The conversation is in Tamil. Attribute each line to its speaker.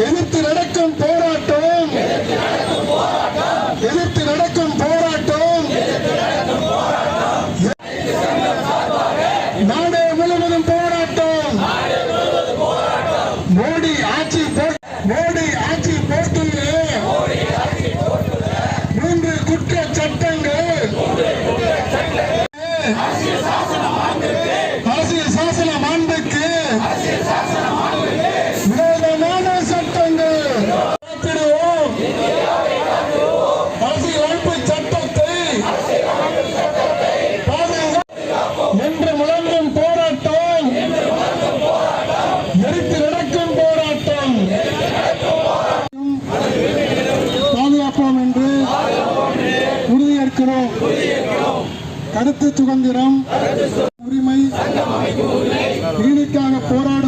Speaker 1: எதிர்த்து நடக்கும் போராட்டம், எதிர்த்து நடக்கும் போராட்டம், நாடு முழுவதும் போராட்டம். மோடி ஆட்சி போட்டுள்ள 3 குற்ற சட்டங்கள் அரசியல் சாசன மாண்புக்கு விரோதமான சட்டங்கள். அரசியலமைப்பு சட்டத்தை என்று முழங்கும் போராட்டம், எரித்து நடக்கும் போராட்டம் பாதுகாப்போம் என்று உறுதியேற்கிறோம். கருத்து சுதந்திரம், உரிமை, நீதிக்காக போராடும்